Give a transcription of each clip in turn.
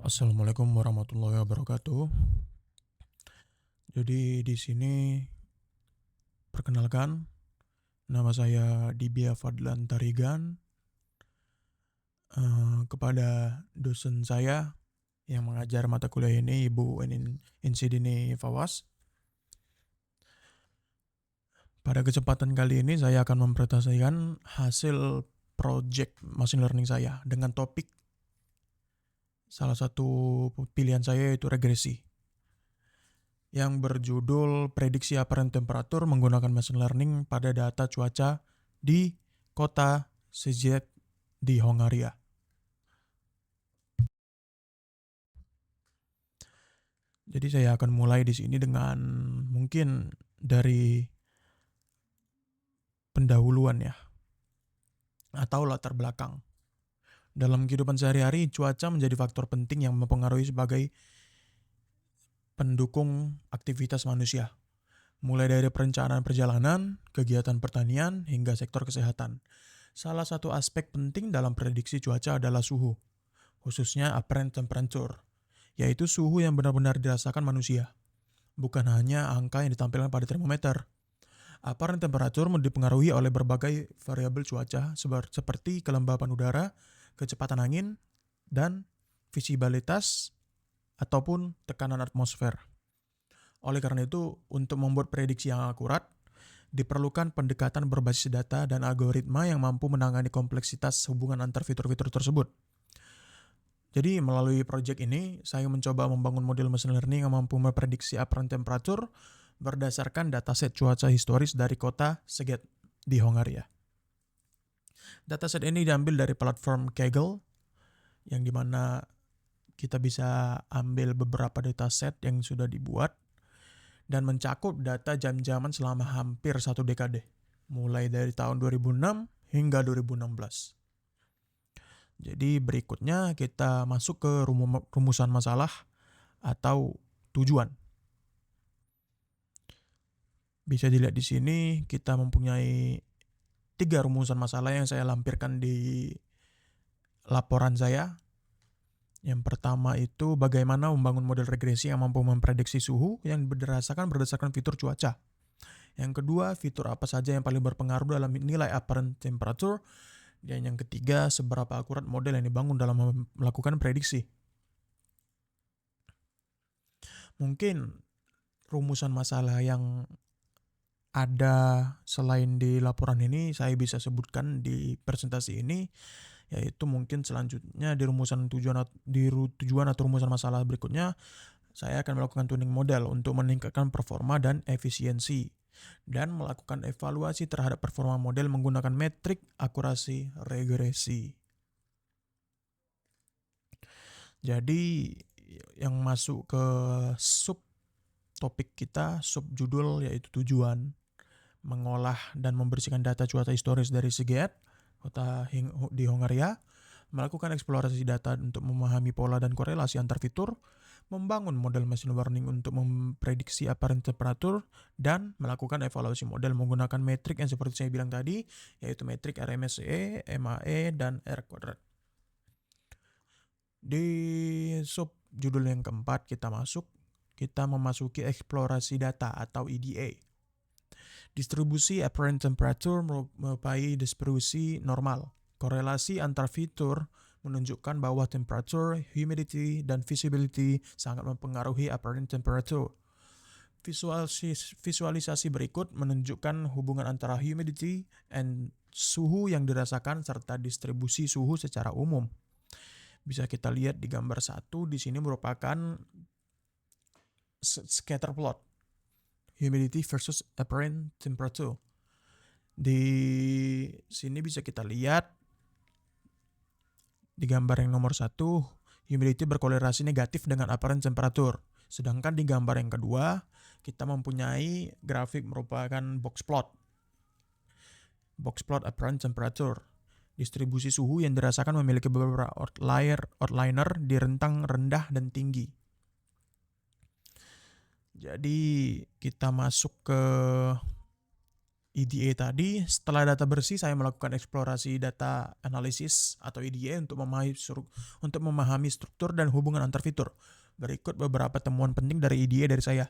Assalamualaikum warahmatullahi wabarakatuh. Jadi di sini perkenalkan, nama saya Dibia Fadlan Tarigan. Kepada dosen saya yang mengajar mata kuliah ini, Ibu Insidini Fawas. Pada kesempatan kali ini saya akan mempresentasikan hasil project machine learning saya dengan topik salah satu pilihan saya yaitu regresi, yang berjudul prediksi apparent temperatur menggunakan machine learning pada data cuaca di kota Szeged di Hongaria. Jadi saya akan mulai di sini dengan mungkin dari pendahuluan ya, atau latar belakang. Dalam kehidupan sehari-hari, cuaca menjadi faktor penting yang mempengaruhi sebagai pendukung aktivitas manusia, mulai dari perencanaan perjalanan, kegiatan pertanian, hingga sektor kesehatan. Salah satu aspek penting dalam prediksi cuaca adalah suhu, khususnya apparent temperature, yaitu suhu yang benar-benar dirasakan manusia, bukan hanya angka yang ditampilkan pada termometer. Apparent temperature dipengaruhi oleh berbagai variabel cuaca seperti kelembapan udara, kecepatan angin, dan visibilitas ataupun tekanan atmosfer. Oleh karena itu, untuk membuat prediksi yang akurat, diperlukan pendekatan berbasis data dan algoritma yang mampu menangani kompleksitas hubungan antar fitur-fitur tersebut. Jadi melalui proyek ini, saya mencoba membangun model machine learning yang mampu memprediksi apparent temperature berdasarkan dataset cuaca historis dari kota Szeged di Hongaria. Dataset ini diambil dari platform Kaggle, yang dimana kita bisa ambil beberapa dataset yang sudah dibuat dan mencakup data jam-jaman selama hampir satu dekade, mulai dari tahun 2006 hingga 2016. Jadi berikutnya kita masuk ke rumusan masalah atau tujuan. Bisa dilihat di sini kita mempunyai 3 rumusan masalah yang saya lampirkan di laporan saya. Yang pertama itu bagaimana membangun model regresi yang mampu memprediksi suhu yang berdasarkan fitur cuaca. Yang kedua, fitur apa saja yang paling berpengaruh dalam nilai apparent temperature. Dan yang ketiga, seberapa akurat model yang dibangun dalam melakukan prediksi. Mungkin rumusan masalah yang ada selain di laporan ini saya bisa sebutkan di presentasi ini, yaitu mungkin selanjutnya di tujuan atau rumusan masalah berikutnya saya akan melakukan tuning model untuk meningkatkan performa dan efisiensi dan melakukan evaluasi terhadap performa model menggunakan metrik akurasi regresi. Jadi yang masuk ke sub topik kita, sub judul yaitu tujuan, mengolah dan membersihkan data cuaca historis dari Szeged, kota di Hongaria, melakukan eksplorasi data untuk memahami pola dan korelasi antar fitur, membangun model machine learning untuk memprediksi apparent temperature, dan melakukan evaluasi model menggunakan metrik yang seperti saya bilang tadi, yaitu metrik RMSE, MAE, dan R kuadrat. Di sub judul yang keempat kita memasuki eksplorasi data atau EDA. Distribusi apparent temperature merupakan distribusi normal. Korelasi antar fitur menunjukkan bahwa temperature, humidity, dan visibility sangat mempengaruhi apparent temperature. Visualisasi berikut menunjukkan hubungan antara humidity and suhu yang dirasakan serta distribusi suhu secara umum. Bisa kita lihat di gambar 1, di sini merupakan scatter plot. Humidity versus apparent temperature. Di sini bisa kita lihat di gambar yang nomor 1, humidity berkorelasi negatif dengan apparent temperature. Sedangkan di gambar yang kedua, kita mempunyai grafik merupakan box plot. Box plot apparent temperature. Distribusi suhu yang dirasakan memiliki beberapa outliner di rentang rendah dan tinggi. Jadi kita masuk ke EDA tadi, setelah data bersih, saya melakukan eksplorasi data analisis atau EDA untuk memahami struktur dan hubungan antar fitur. Berikut beberapa temuan penting dari EDA dari saya,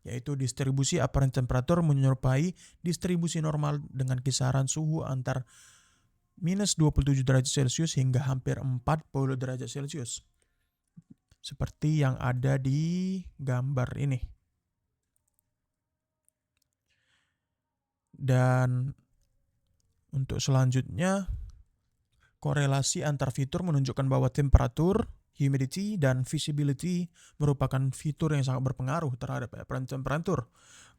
yaitu distribusi apparent temperature menyerupai distribusi normal dengan kisaran suhu antar minus 27 derajat Celcius hingga hampir 40 derajat Celcius. Seperti yang ada di gambar ini. Dan untuk selanjutnya, korelasi antar fitur menunjukkan bahwa temperatur, humidity, dan visibility merupakan fitur yang sangat berpengaruh terhadap apparent temperature.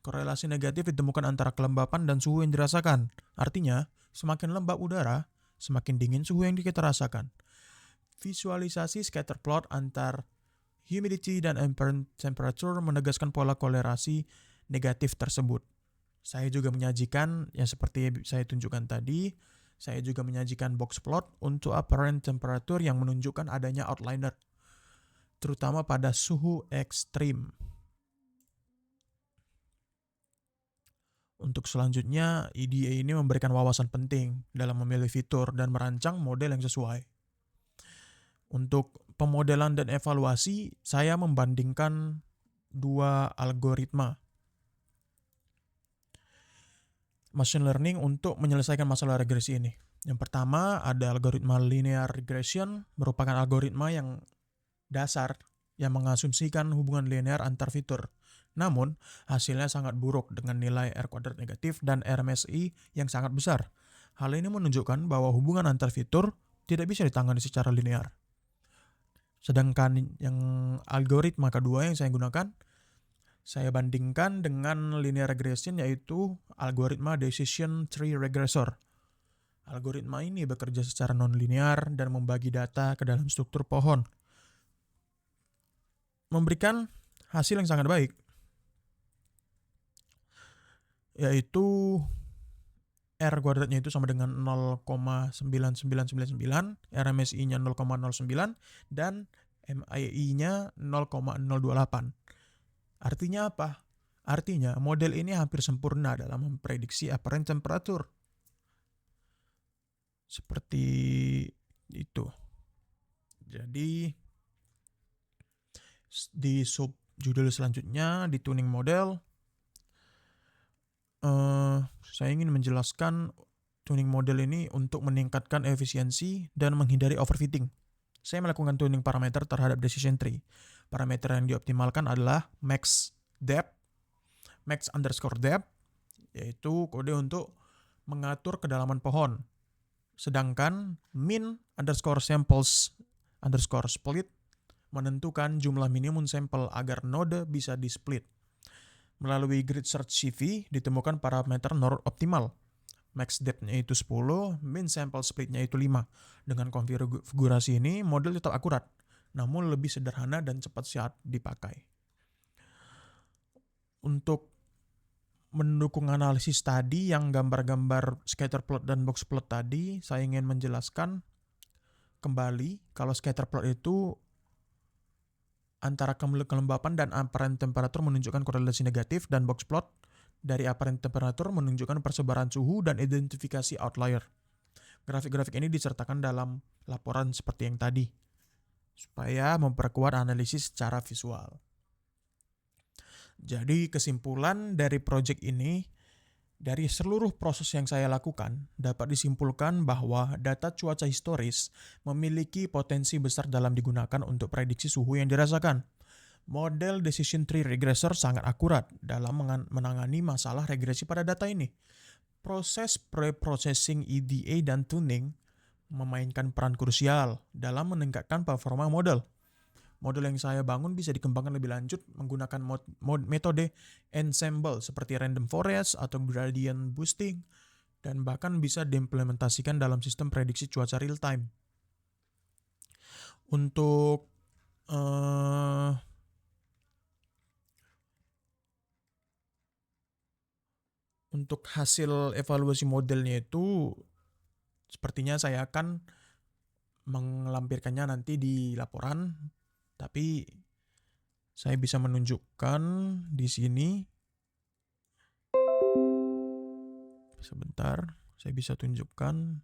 Korelasi negatif ditemukan antara kelembapan dan suhu yang dirasakan. Artinya, semakin lembab udara, semakin dingin suhu yang kita rasakan. Visualisasi scatter plot antar humidity dan apparent temperature menegaskan pola korelasi negatif tersebut. Saya juga menyajikan, yang seperti saya tunjukkan tadi, saya juga menyajikan box plot untuk apparent temperature yang menunjukkan adanya outliner, terutama pada suhu ekstrim. Untuk selanjutnya, EDA ini memberikan wawasan penting dalam memilih fitur dan merancang model yang sesuai. Untuk pemodelan dan evaluasi, saya membandingkan dua algoritma machine learning untuk menyelesaikan masalah regresi ini. Yang pertama ada algoritma linear regression, merupakan algoritma yang dasar yang mengasumsikan hubungan linear antar fitur. Namun, hasilnya sangat buruk dengan nilai R kuadrat negatif dan RMSI yang sangat besar. Hal ini menunjukkan bahwa hubungan antar fitur tidak bisa ditangani secara linear. Sedangkan yang algoritma kedua yang saya gunakan, saya bandingkan dengan linear regression, yaitu algoritma decision tree regressor. Algoritma ini bekerja secara non-linear dan membagi data ke dalam struktur pohon, memberikan hasil yang sangat baik, yaitu R kuadratnya itu sama dengan 0,9999, RMSI-nya 0,09, dan MII-nya 0,028. Artinya apa? Artinya model ini hampir sempurna dalam memprediksi apparent temperature. Seperti itu. Jadi di subjudul selanjutnya, di tuning model, saya ingin menjelaskan tuning model ini untuk meningkatkan efisiensi dan menghindari overfitting. Saya melakukan tuning parameter terhadap decision tree. Parameter yang dioptimalkan adalah max depth, max underscore depth, yaitu kode untuk mengatur kedalaman pohon. Sedangkan min underscore samples underscore split menentukan jumlah minimum sampel agar node bisa di-split. Melalui grid search CV ditemukan parameter node optimal. Max depth-nya itu 10, min sample split-nya itu 5. Dengan konfigurasi ini, model tetap akurat, namun lebih sederhana dan cepat saat dipakai. Untuk mendukung analisis tadi yang gambar-gambar scatter plot dan box plot tadi, saya ingin menjelaskan kembali kalau scatter plot itu antara kelembapan dan apparent temperature menunjukkan korelasi negatif, dan box plot dari apparent temperature menunjukkan persebaran suhu dan identifikasi outlier. Grafik-grafik ini disertakan dalam laporan seperti yang tadi, supaya memperkuat analisis secara visual. Jadi kesimpulan dari proyek ini, dari seluruh proses yang saya lakukan, dapat disimpulkan bahwa data cuaca historis memiliki potensi besar dalam digunakan untuk prediksi suhu yang dirasakan. Model decision tree regressor sangat akurat dalam menangani masalah regresi pada data ini. Proses pre-processing EDA dan tuning memainkan peran krusial dalam meningkatkan performa model. Model yang saya bangun bisa dikembangkan lebih lanjut menggunakan metode ensemble seperti random forest atau gradient boosting, dan bahkan bisa diimplementasikan dalam sistem prediksi cuaca real time. Untuk hasil evaluasi modelnya itu sepertinya saya akan melampirkannya nanti di laporan, tapi saya bisa menunjukkan di sini Sebentar, saya bisa tunjukkan.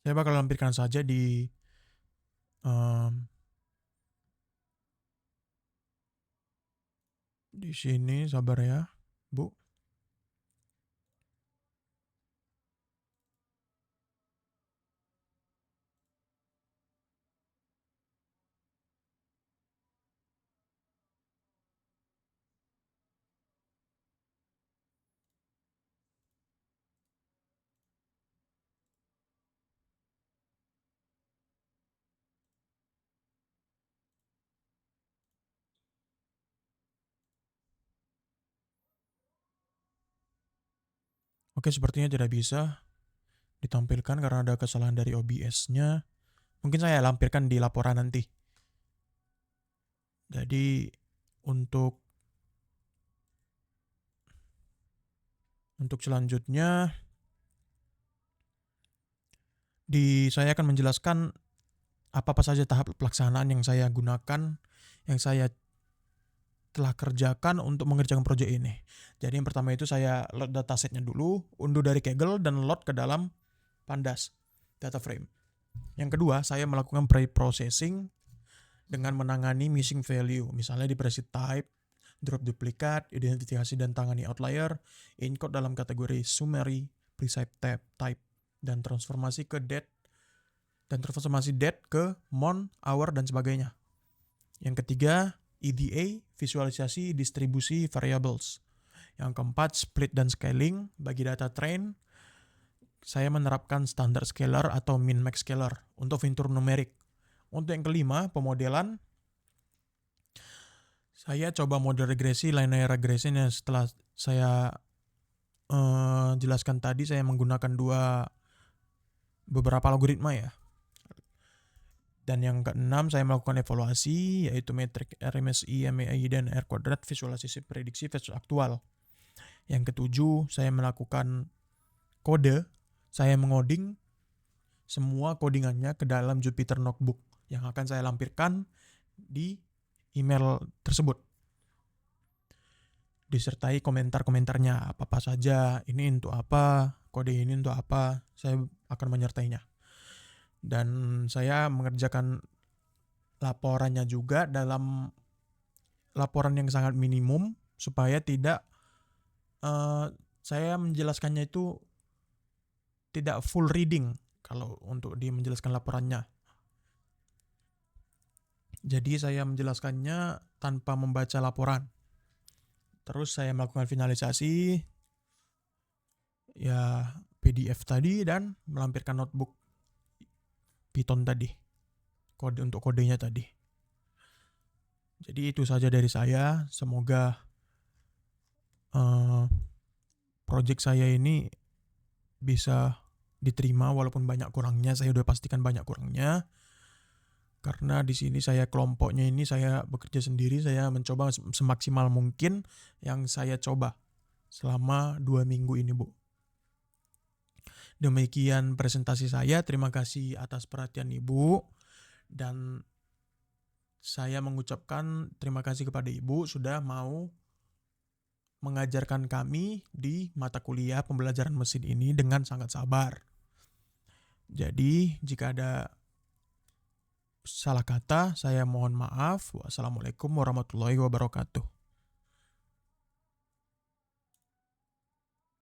Saya bakal lampirkan saja em, di sini, sabar ya, Bu. Oke, sepertinya tidak bisa ditampilkan karena ada kesalahan dari OBS-nya. Mungkin saya lampirkan di laporan nanti. Jadi untuk selanjutnya saya akan menjelaskan apa-apa saja tahap pelaksanaan yang saya gunakan, yang saya telah kerjakan untuk mengerjakan proyek ini. Jadi yang pertama itu saya load datasetnya dulu, unduh dari Kaggle dan load ke dalam Pandas data frame. Yang kedua, saya melakukan pre-processing dengan menangani missing value, misalnya di preset type, drop duplikat, identifikasi dan tangani outlier, encode dalam kategori summary, preset type, dan transformasi date ke month, hour, dan sebagainya. Yang ketiga, EDA, visualisasi distribusi variables. Yang keempat, split dan scaling. Bagi data train, saya menerapkan standar scalar atau min-max scalar untuk fitur numerik. Untuk yang kelima, pemodelan. Saya coba model regresi, linear regression yang setelah saya jelaskan tadi, saya menggunakan beberapa algoritma ya. Dan yang keenam, saya melakukan evaluasi, yaitu metrik RMSI, MAI, dan R kuadrat, visualisasi prediksi versus aktual. Yang ketujuh, saya melakukan kode, saya mengoding semua codingannya ke dalam Jupyter Notebook yang akan saya lampirkan di email tersebut. Disertai komentar-komentarnya, apa-apa saja, ini untuk apa, kode ini untuk apa, saya akan menyertainya. Dan saya mengerjakan laporannya juga dalam laporan yang sangat minimum supaya tidak saya menjelaskannya itu tidak full reading kalau untuk dia menjelaskan laporannya. Jadi saya menjelaskannya tanpa membaca laporan. Terus saya melakukan finalisasi ya PDF tadi dan melampirkan notebook Python tadi. Kode untuk kodenya tadi. Jadi itu saja dari saya. Semoga project saya ini bisa diterima walaupun banyak kurangnya. Saya udah pastikan banyak kurangnya. Karena di sini saya kelompoknya ini saya bekerja sendiri, saya mencoba semaksimal mungkin yang saya coba selama 2 minggu ini, Bu. Demikian presentasi saya. Terima kasih atas perhatian Ibu. Dan saya mengucapkan terima kasih kepada Ibu sudah mau mengajarkan kami di mata kuliah pembelajaran mesin ini dengan sangat sabar. Jadi, jika ada salah kata, saya mohon maaf. Wassalamualaikum warahmatullahi wabarakatuh.